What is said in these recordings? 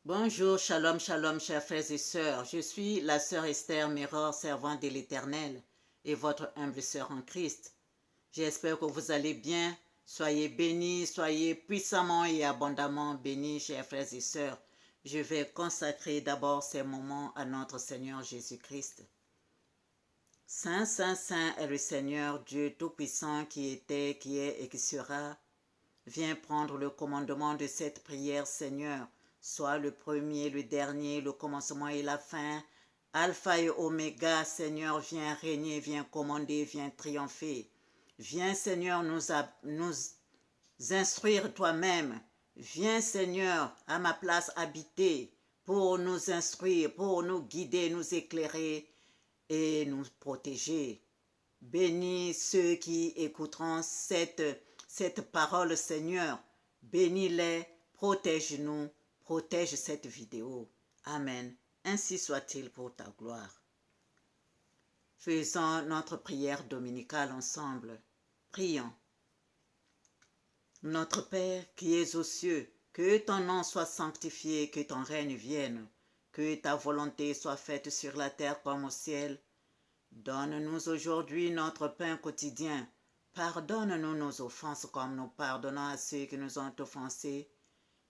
Bonjour, shalom, shalom, chers frères et sœurs. Je suis la sœur Esther Miror, servante de l'Éternel, et votre humble sœur en Christ. J'espère que vous allez bien. Soyez bénis, soyez puissamment et abondamment bénis, chers frères et sœurs. Je vais consacrer d'abord ces moments à notre Seigneur Jésus-Christ. Saint, Saint, Saint est le Seigneur Dieu Tout-Puissant qui était, qui est et qui sera. Viens prendre le commandement de cette prière, Seigneur. Sois le premier, le dernier, le commencement et la fin. Alpha et Oméga, Seigneur, viens régner, viens commander, viens triompher. Viens, Seigneur, nous instruire toi-même. Viens, Seigneur, à ma place habiter pour nous instruire, pour nous guider, nous éclairer et nous protéger. Bénis ceux qui écouteront cette parole, Seigneur. Bénis-les, protège-nous, protège cette vidéo. Amen. Ainsi soit-il pour ta gloire. Faisons notre prière dominicale ensemble. Prions. Notre Père qui es aux cieux, que ton nom soit sanctifié, que ton règne vienne, que ta volonté soit faite sur la terre comme au ciel. Donne-nous aujourd'hui notre pain quotidien. Pardonne-nous nos offenses comme nous pardonnons à ceux qui nous ont offensés.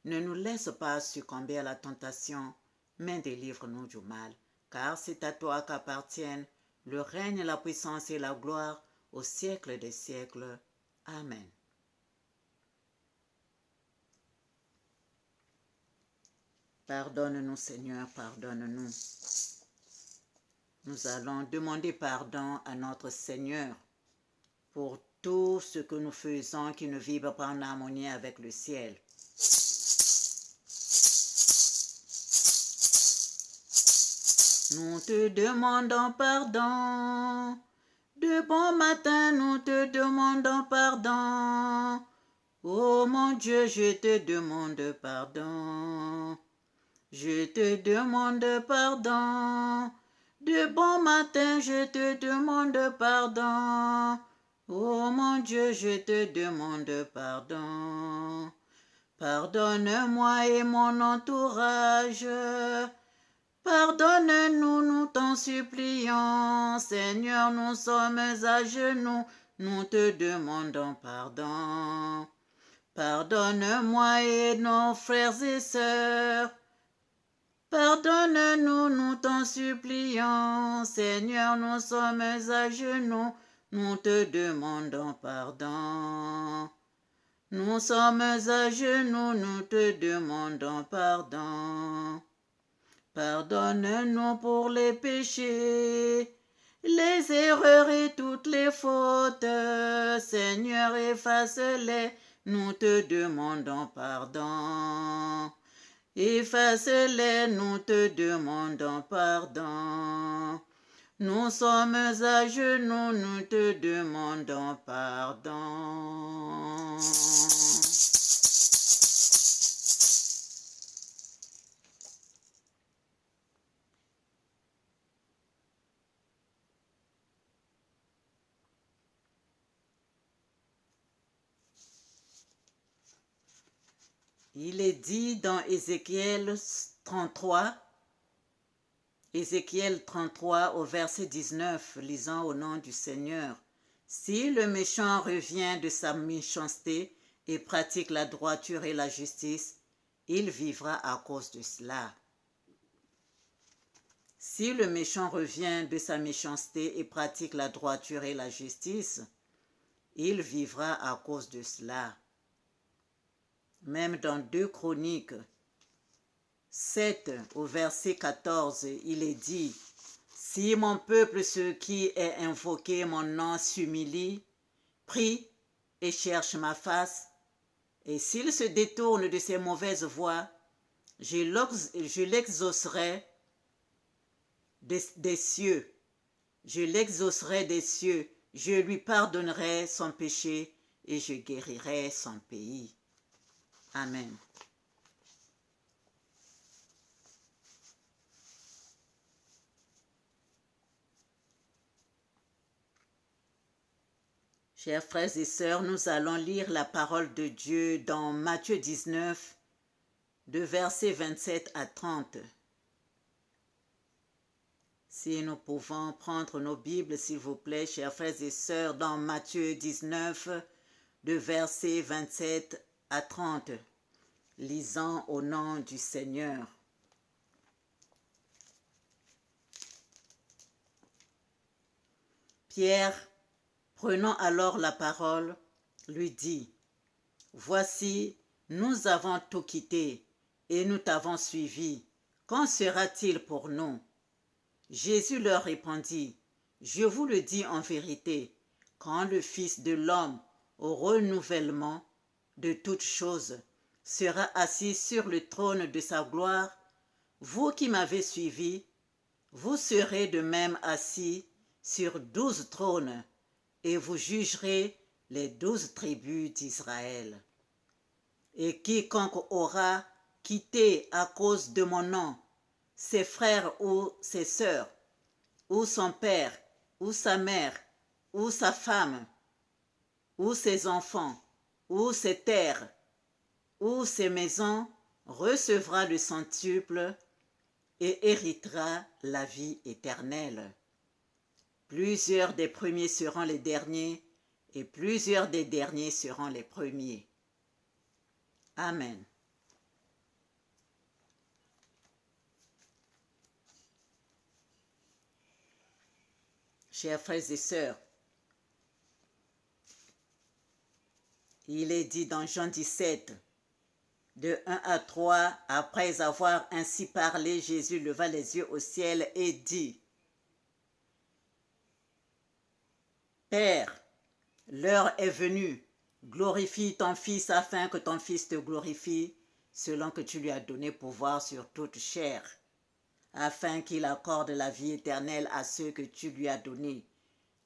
Ne nous laisse pas succomber à la tentation, mais délivre-nous du mal, car c'est à toi qu'appartiennent le règne, la puissance et la gloire au siècle des siècles. Amen. Pardonne-nous, Seigneur, pardonne-nous. Nous allons demander pardon à notre Seigneur pour tout ce que nous faisons qui ne vibre pas en harmonie avec le ciel. Nous te demandons pardon. De bon matin, nous te demandons pardon. Oh mon Dieu, je te demande pardon. Je te demande pardon. De bon matin, je te demande pardon. Oh mon Dieu, je te demande pardon. Pardonne-moi et mon entourage. Pardonne-nous, nous t'en supplions. Seigneur, nous sommes à genoux, nous te demandons pardon. Pardonne-moi et nos frères et sœurs. Pardonne-nous, nous t'en supplions. Seigneur, nous sommes à genoux, nous te demandons pardon. Nous sommes à genoux, nous te demandons pardon. Pardonne-nous pour les péchés, les erreurs et toutes les fautes. Seigneur, efface-les, nous te demandons pardon. Efface-les, nous te demandons pardon. Nous sommes à genoux, nous te demandons pardon. Il est dit dans Ézéchiel 33 au verset 19, lisant au nom du Seigneur. Si le méchant revient de sa méchanceté et pratique la droiture et la justice, il vivra à cause de cela. Si le méchant revient de sa méchanceté et pratique la droiture et la justice, il vivra à cause de cela. Même dans 2 Chroniques 7 au verset 14, il est dit, « Si mon peuple, ceux qui est invoqué mon nom, s'humilie, prie et cherche ma face, et s'il se détourne de ses mauvaises voies, je l'exaucerai des cieux. Je l'exaucerai des cieux, je lui pardonnerai son péché et je guérirai son pays. » Amen. Chers frères et sœurs, nous allons lire la parole de Dieu dans Matthieu 19, de versets 27 à 30. Si nous pouvons prendre nos Bibles, s'il vous plaît, chers frères et sœurs, dans Matthieu 19, de versets 27 à 30, lisant au nom du Seigneur. Pierre, prenant alors la parole, lui dit, « Voici, nous avons tout quitté et nous t'avons suivi. Qu'en sera-t-il pour nous ?» Jésus leur répondit, « Je vous le dis en vérité, quand le Fils de l'homme, au renouvellement de toutes choses, sera assis sur le trône de sa gloire, vous qui m'avez suivi, vous serez de même assis sur 12 trônes, et vous jugerez les 12 tribus d'Israël. Et quiconque aura quitté à cause de mon nom ses frères ou ses sœurs, ou son père, ou sa mère, ou sa femme, ou ses enfants, ou ses terres, ou ses maisons, recevra le centuple et héritera la vie éternelle. Plusieurs des premiers seront les derniers, et plusieurs des derniers seront les premiers. Amen. Chers frères et sœurs, il est dit dans Jean 17, de 1 à 3, après avoir ainsi parlé, Jésus leva les yeux au ciel et dit, « Père, l'heure est venue, glorifie ton Fils afin que ton Fils te glorifie, selon que tu lui as donné pouvoir sur toute chair, afin qu'il accorde la vie éternelle à ceux que tu lui as donnés.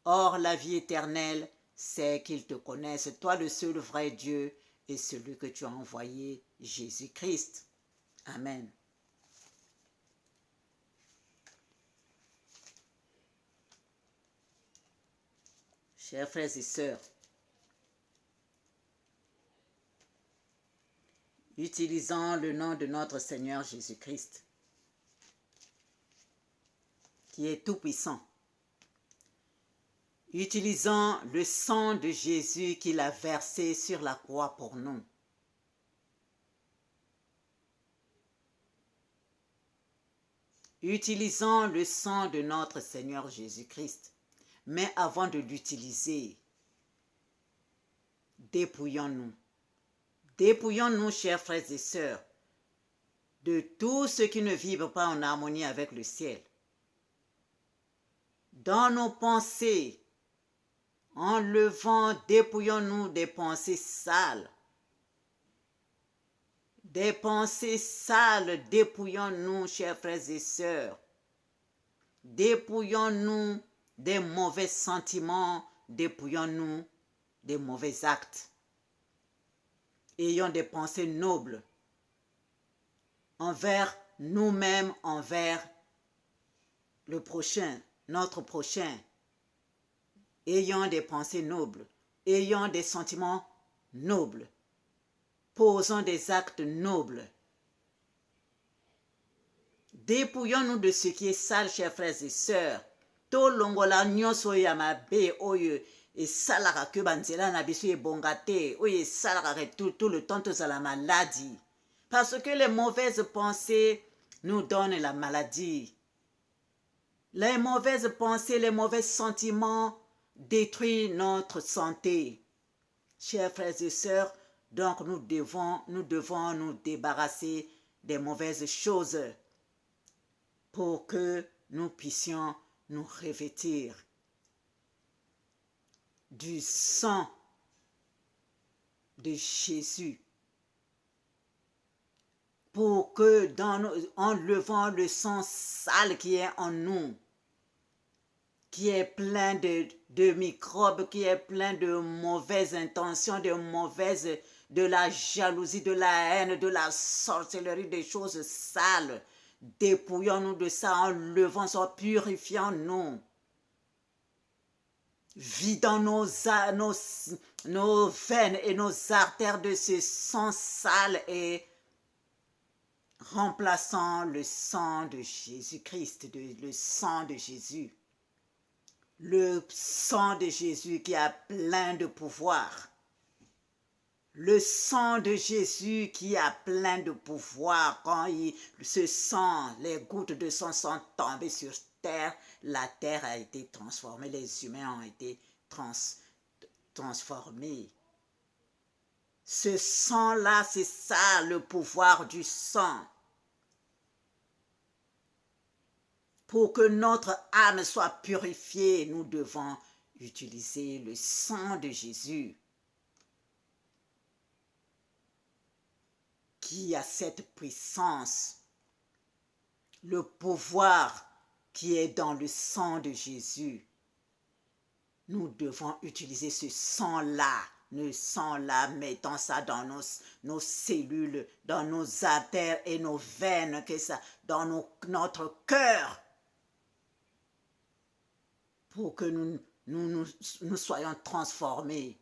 Or, la vie éternelle, c'est qu'ils te connaissent, toi le seul vrai Dieu, et celui que tu as envoyé, Jésus-Christ. » Amen. Chers frères et sœurs, utilisons le nom de notre Seigneur Jésus-Christ, qui est tout-puissant. Utilisons le sang de Jésus qu'il a versé sur la croix pour nous. Utilisons le sang de notre Seigneur Jésus-Christ. Mais avant de l'utiliser, dépouillons-nous. Dépouillons-nous, chers frères et sœurs, de tout ce qui ne vibre pas en harmonie avec le ciel. Dans nos pensées, enlevons, dépouillons-nous des pensées sales. Des pensées sales, dépouillons-nous, chers frères et sœurs. Dépouillons-nous des mauvais sentiments, dépouillons-nous des mauvais actes. Ayons des pensées nobles envers nous-mêmes, envers le prochain, notre prochain. Ayons des pensées nobles, ayons des sentiments nobles, posons des actes nobles. Dépouillons-nous de ce qui est sale, chers frères et sœurs. Tolongola nyonso ya mabe oyo esalaka ke banzela na biso ebonga te, oyo esalaka tout le temps tozala maladie. Parce que les mauvaises pensées nous donnent la maladie. Les mauvaises pensées, les mauvais sentiments détruisent notre santé. Chers frères et sœurs, donc nous devons nous débarrasser des mauvaises choses pour que nous puissions nous revêtir du sang de Jésus, pour que en levant le sang sale qui est en nous, qui est plein de microbes, qui est plein de mauvaises intentions, de la jalousie, de la haine, de la sorcellerie, des choses sales. Dépouillons-nous de ça en levant ça, purifions-nous. Vidons nos veines et nos artères de ce sang sale et remplaçant le sang de Jésus-Christ, le sang de Jésus. Le sang de Jésus qui a plein de pouvoir. Le sang de Jésus qui a plein de pouvoir. Quand ce sang, les gouttes de sang sont tombées sur terre, la terre a été transformée, les humains ont été transformés. Ce sang-là, c'est ça le pouvoir du sang. Pour que notre âme soit purifiée, nous devons utiliser le sang de Jésus qui a cette puissance, le pouvoir qui est dans le sang de Jésus. Nous devons utiliser ce sang-là, mettons ça dans nos cellules, dans nos artères et nos veines, dans notre cœur, pour que nous soyons transformés.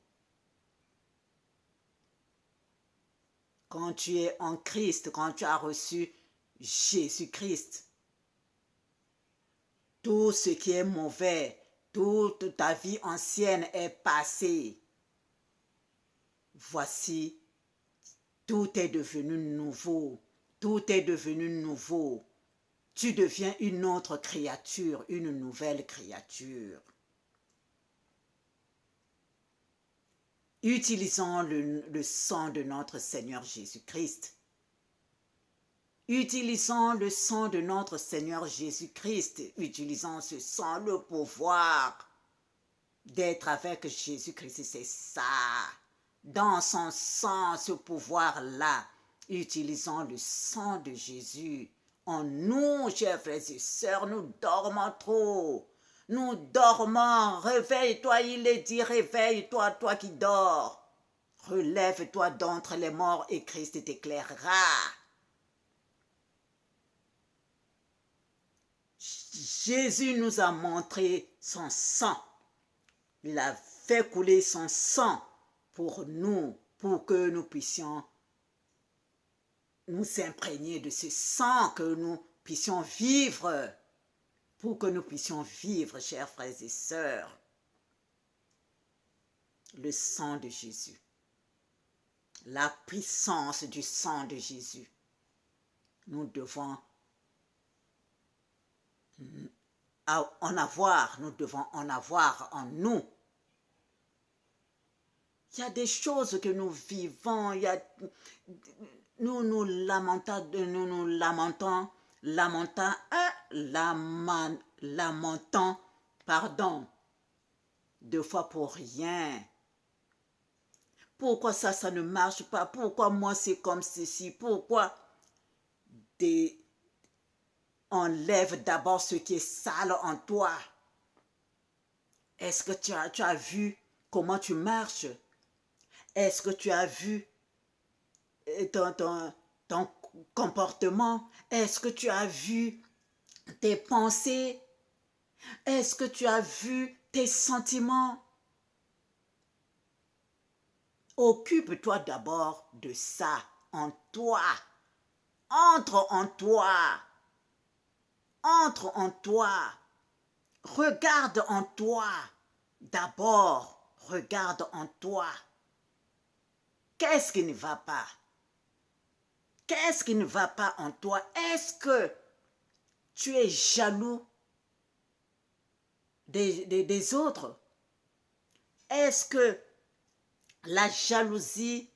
Quand tu es en Christ, quand tu as reçu Jésus-Christ, tout ce qui est mauvais, toute ta vie ancienne est passée. Voici, tout est devenu nouveau. Tout est devenu nouveau. Tu deviens une autre créature, une nouvelle créature. Utilisons le sang de notre Seigneur Jésus-Christ. Utilisons le sang de notre Seigneur Jésus-Christ. Utilisons ce sang, le pouvoir d'être avec Jésus-Christ, c'est ça. Dans son sang, ce pouvoir-là, utilisons le sang de Jésus. En nous, chers frères et sœurs, nous dormons trop. Nous dormons. Réveille-toi, il est dit, réveille-toi, toi qui dors. Relève-toi d'entre les morts et Christ t'éclairera. Jésus nous a montré son sang. Il a fait couler son sang pour nous, pour que nous puissions nous imprégner de ce sang, que nous puissions vivre, pour que nous puissions vivre, chers frères et sœurs. Le sang de Jésus, la puissance du sang de Jésus. Nous devons nous devons en avoir en nous. Il y a des choses que nous vivons, nous lamentons, deux fois pour rien. Pourquoi ça ne marche pas? Pourquoi moi c'est comme ceci? Pourquoi enlève d'abord ce qui est sale en toi. Est-ce que tu as vu comment tu marches? Est-ce que tu as vu ton comportement? Est-ce que tu as vu tes pensées? Est-ce que tu as vu tes sentiments? Occupe-toi d'abord de ça en toi. Entre en toi. Entre en toi. Regarde en toi. D'abord, regarde en toi. Qu'est-ce qui ne va pas? Qu'est-ce qui ne va pas en toi? Est-ce que tu es jaloux des autres? Est-ce que la jalousie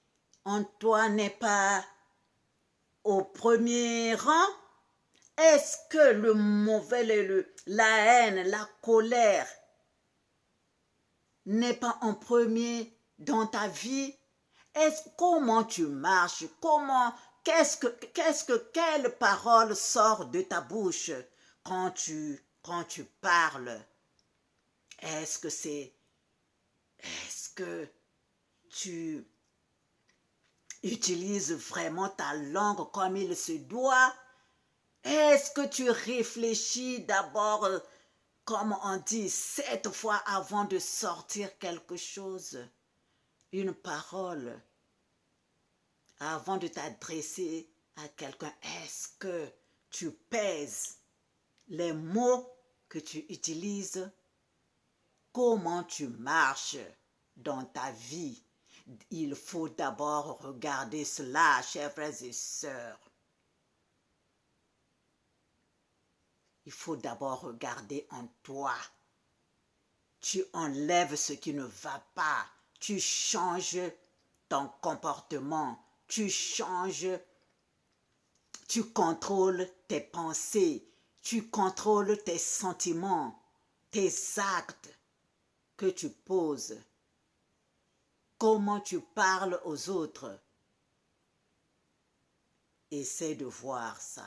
en toi n'est pas au premier rang? Est-ce que le mauvais, la haine, la colère n'est pas en premier dans ta vie? Comment tu marches? Quelle parole sort de ta bouche quand tu parles? Est-ce que tu utilises vraiment ta langue comme il se doit? Est-ce que tu réfléchis d'abord, comme on dit, 7 fois avant de sortir quelque chose, une parole, avant de t'adresser à quelqu'un, est-ce que tu pèses les mots que tu utilises? Comment tu marches dans ta vie? Il faut d'abord regarder cela, chers frères et sœurs. Il faut d'abord regarder en toi. Tu enlèves ce qui ne va pas. Tu changes ton comportement. Tu changes, tu contrôles tes pensées. Tu contrôles tes sentiments, tes actes que tu poses. Comment tu parles aux autres. Essaie de voir ça.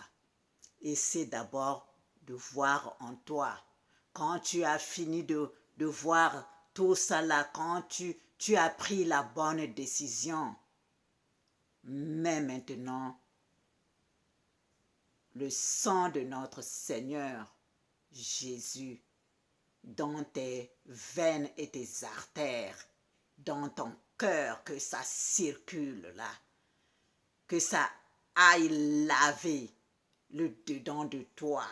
Essaie d'abord de voir en toi. Quand tu as fini de voir tout ça là, quand tu as pris la bonne décision, mais maintenant, le sang de notre Seigneur Jésus dans tes veines et tes artères, dans ton cœur, que ça circule là, que ça aille laver le dedans de toi,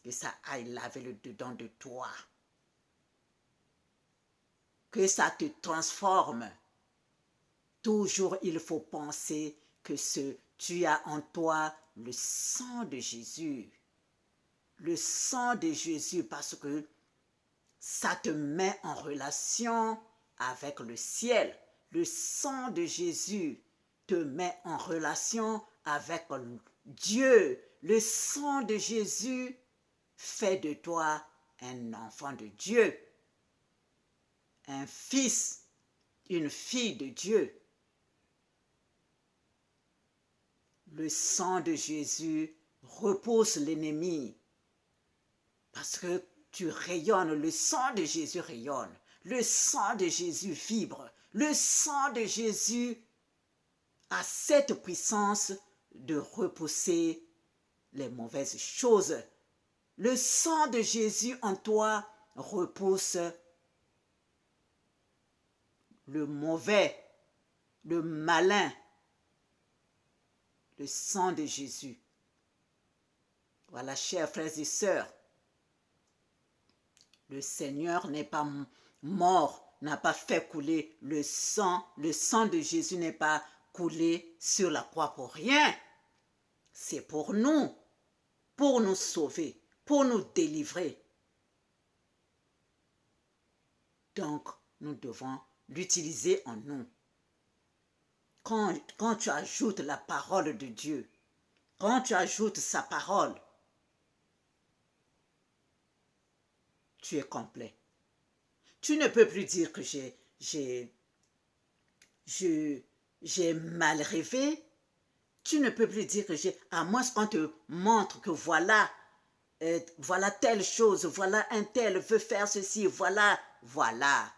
que ça aille laver le dedans de toi, que ça te transforme. Toujours il faut penser que tu as en toi le sang de Jésus. Le sang de Jésus, parce que ça te met en relation avec le ciel. Le sang de Jésus te met en relation avec Dieu. Le sang de Jésus fait de toi un enfant de Dieu, un fils, une fille de Dieu. Le sang de Jésus repousse l'ennemi parce que tu rayonnes, le sang de Jésus rayonne, le sang de Jésus vibre, le sang de Jésus a cette puissance de repousser les mauvaises choses. Le sang de Jésus en toi repousse le mauvais, le malin. Le sang de Jésus. Voilà, chers frères et sœurs, le Seigneur n'est pas mort, n'a pas fait couler le sang de Jésus n'est pas coulé sur la croix pour rien. C'est pour nous sauver, pour nous délivrer. Donc, nous devons l'utiliser en nous. Quand tu ajoutes la parole de Dieu, quand tu ajoutes sa parole, tu es complet. Tu ne peux plus dire que j'ai mal rêvé. Tu ne peux plus dire que à moins qu'on te montre que voilà telle chose, voilà un tel veut faire ceci, voilà.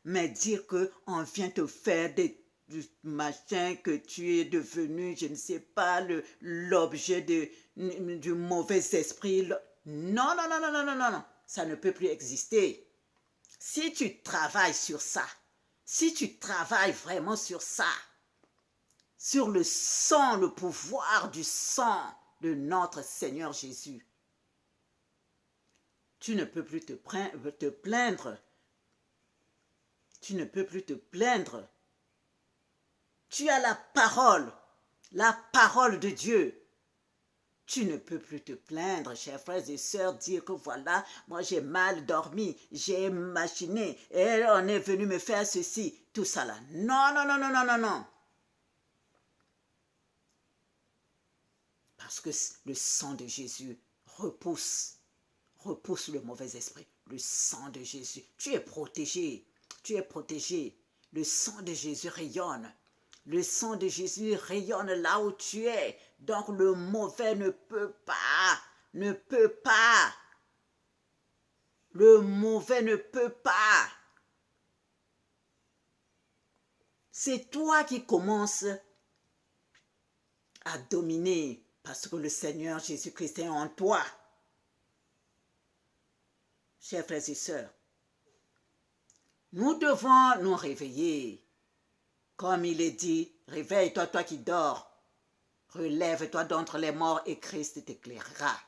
Mais dire qu'on vient te faire du machin, que tu es devenu, je ne sais pas, l'objet du mauvais esprit. Non, ça ne peut plus exister. Si tu travailles sur ça, si tu travailles vraiment sur ça, sur le sang, le pouvoir du sang de notre Seigneur Jésus, tu ne peux plus te plaindre. Tu ne peux plus te plaindre. Tu as la parole de Dieu. Tu ne peux plus te plaindre, chers frères et sœurs, dire que voilà, moi j'ai mal dormi, j'ai machiné, et on est venu me faire ceci, tout ça là. Non. Parce que le sang de Jésus repousse le mauvais esprit. Le sang de Jésus, tu es protégé. Le sang de Jésus rayonne. Le sang de Jésus rayonne là où tu es. Donc le mauvais ne peut pas. Le mauvais ne peut pas. C'est toi qui commences à dominer parce que le Seigneur Jésus-Christ est en toi. Chers frères et sœurs, nous devons nous réveiller. Comme il est dit, réveille-toi, toi qui dors. Relève-toi d'entre les morts et Christ t'éclairera.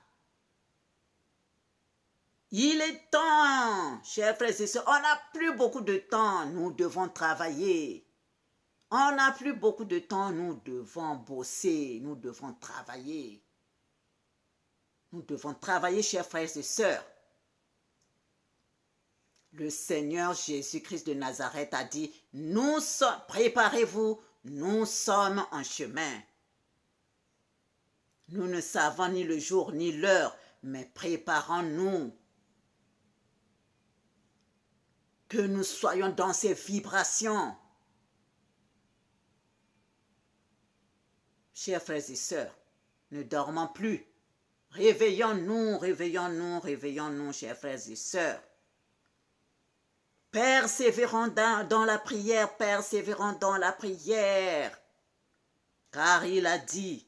Il est temps, chers frères et sœurs, on n'a plus beaucoup de temps, nous devons travailler. On n'a plus beaucoup de temps, nous devons bosser, nous devons travailler. Nous devons travailler, chers frères et sœurs. Le Seigneur Jésus-Christ de Nazareth a dit, préparez-vous, nous sommes en chemin. Nous ne savons ni le jour ni l'heure, mais préparons-nous. Que nous soyons dans ces vibrations. Chers frères et sœurs, ne dormons plus. Réveillons-nous, réveillons-nous, réveillons-nous, chers frères et sœurs. Persévérons dans la prière, persévérons dans la prière. Car il a dit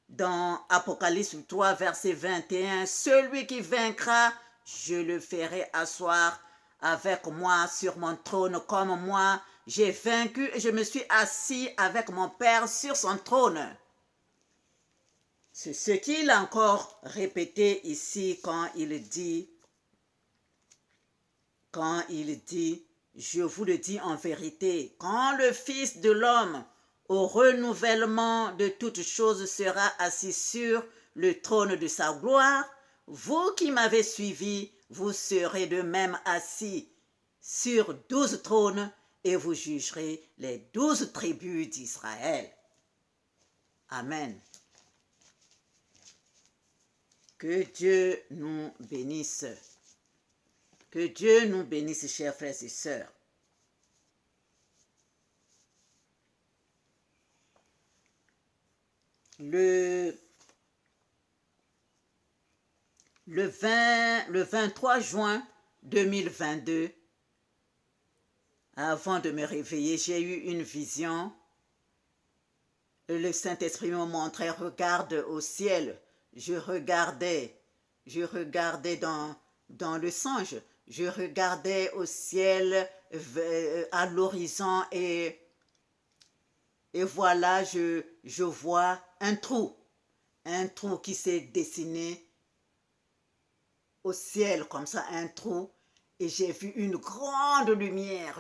dans Apocalypse 3, verset 21, « Celui qui vaincra, je le ferai asseoir avec moi sur mon trône comme moi. J'ai vaincu et je me suis assis avec mon Père sur son trône. » C'est ce qu'il a encore répété ici quand il dit, je vous le dis en vérité, quand le Fils de l'homme au renouvellement de toutes choses sera assis sur le trône de sa gloire, vous qui m'avez suivi, vous serez de même assis sur 12 trônes et vous jugerez les 12 tribus d'Israël. Amen. Que Dieu nous bénisse. Que Dieu nous bénisse, chers frères et sœurs. Le 23 juin 2022, avant de me réveiller, j'ai eu une vision. Le Saint-Esprit me montrait, regarde au ciel. Je regardais dans le songe. Je regardais au ciel, à l'horizon et voilà, je vois un trou qui s'est dessiné au ciel, comme ça, un trou. Et j'ai vu une grande lumière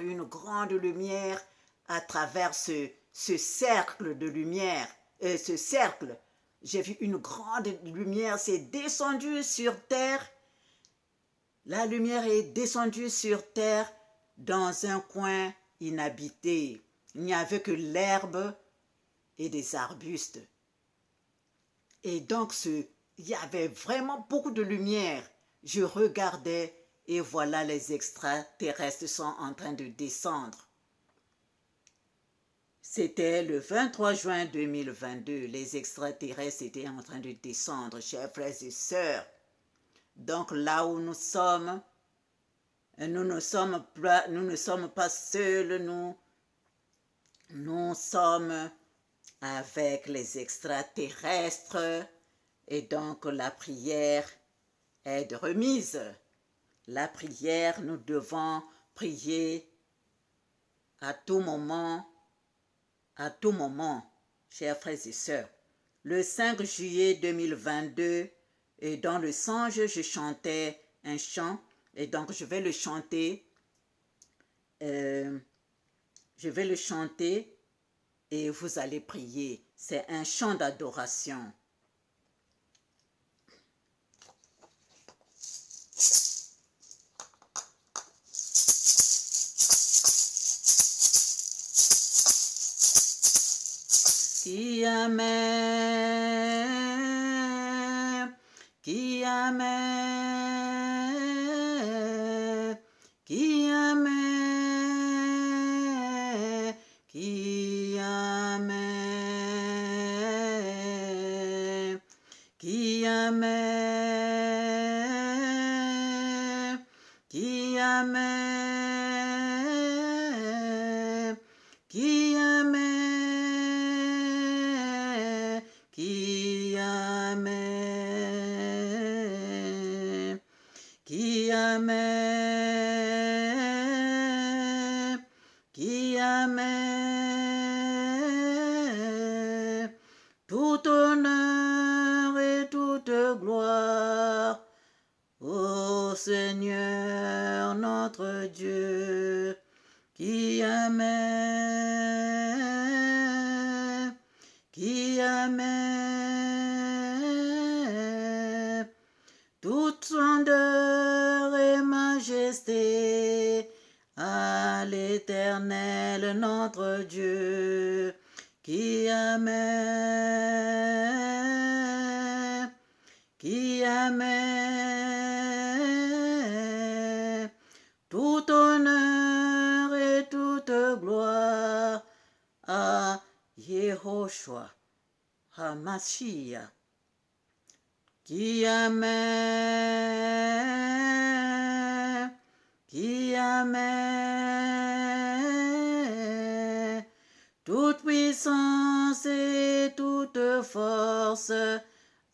à travers ce cercle de lumière. Ce cercle, j'ai vu une grande lumière, c'est descendu sur terre. La lumière est descendue sur terre dans un coin inhabité. Il n'y avait que l'herbe et des arbustes. Et donc, il y avait vraiment beaucoup de lumière. Je regardais et voilà, les extraterrestres sont en train de descendre. C'était le 23 juin 2022. Les extraterrestres étaient en train de descendre, chers frères et sœurs. Donc là où nous sommes, nous ne sommes pas seuls, nous sommes avec les extraterrestres et donc la prière est de remise. La prière, nous devons prier à tout moment, chers frères et sœurs. Le 5 juillet 2022, et dans le songe, je chantais un chant, et donc je vais le chanter. Et vous allez prier. C'est un chant d'adoration. Qui aime, qui aime, qui aime, qui aime, qui aime, qui aime, qui aime. Qui aime, qui aime, qui aime, tout tout honneur et toute gloire ô Seigneur notre Dieu, qui aimait, toute splendeur et majesté à l'Éternel notre Dieu, qui aimait, tout honneur et toute gloire à Yehoshua HaMashiach, qui aimait, toute puissance et toute force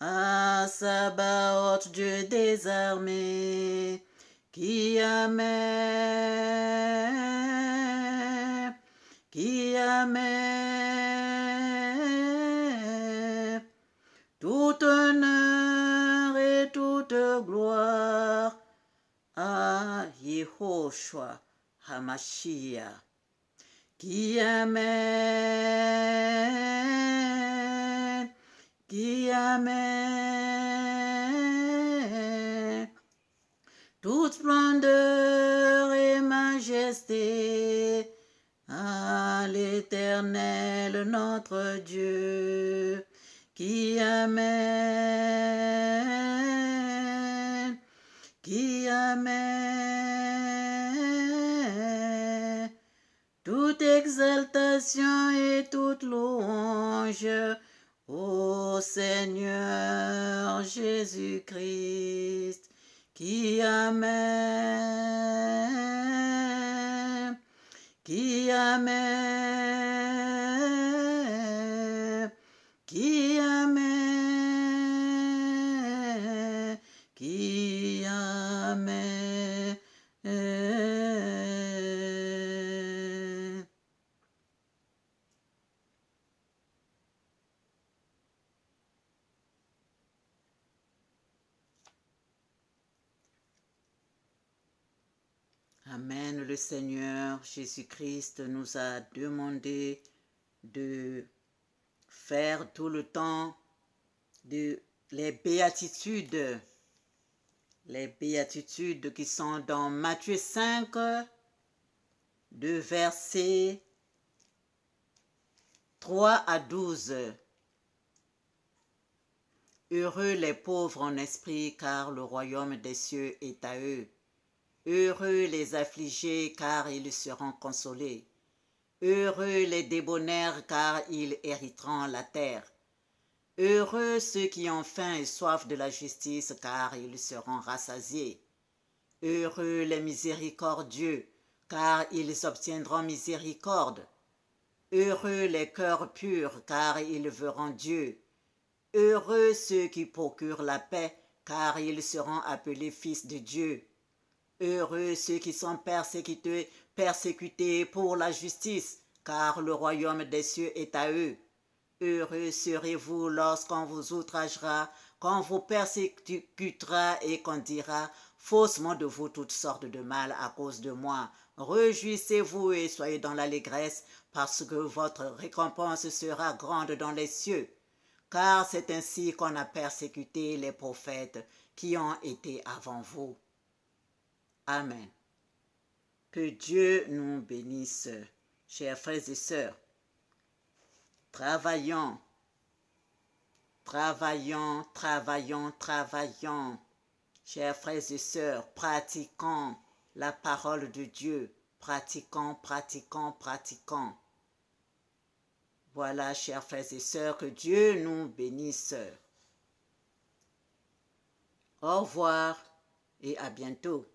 à Sabaoth, Dieu des armées, qui aimait, tout honneur et toute gloire à Yehoshua HaMashiach, qui aimait, toute splendeur et majesté à l'Éternel notre Dieu, qui aimait, toute exaltation et toute louange ô Seigneur Jésus-Christ, qui aimait, qui aimait. Amen. Le Seigneur Jésus-Christ nous a demandé de faire tout le temps les béatitudes qui sont dans Matthieu 5, de versets 3 à 12. Heureux les pauvres en esprit, car le royaume des cieux est à eux. Heureux les affligés, car ils seront consolés. Heureux les débonnaires, car ils hériteront la terre. Heureux ceux qui ont faim et soif de la justice, car ils seront rassasiés. Heureux les miséricordieux, car ils obtiendront miséricorde. Heureux les cœurs purs, car ils verront Dieu. Heureux ceux qui procurent la paix, car ils seront appelés fils de Dieu. Heureux ceux qui sont persécutés pour la justice, car le royaume des cieux est à eux. Heureux serez-vous lorsqu'on vous outragera, qu'on vous persécutera et qu'on dira faussement de vous toutes sortes de mal à cause de moi. Réjouissez-vous et soyez dans l'allégresse, parce que votre récompense sera grande dans les cieux. Car c'est ainsi qu'on a persécuté les prophètes qui ont été avant vous. Amen. Que Dieu nous bénisse, chers frères et sœurs. Travaillons, chers frères et sœurs, pratiquons la parole de Dieu. Pratiquons. Voilà, chers frères et sœurs, que Dieu nous bénisse. Au revoir et à bientôt.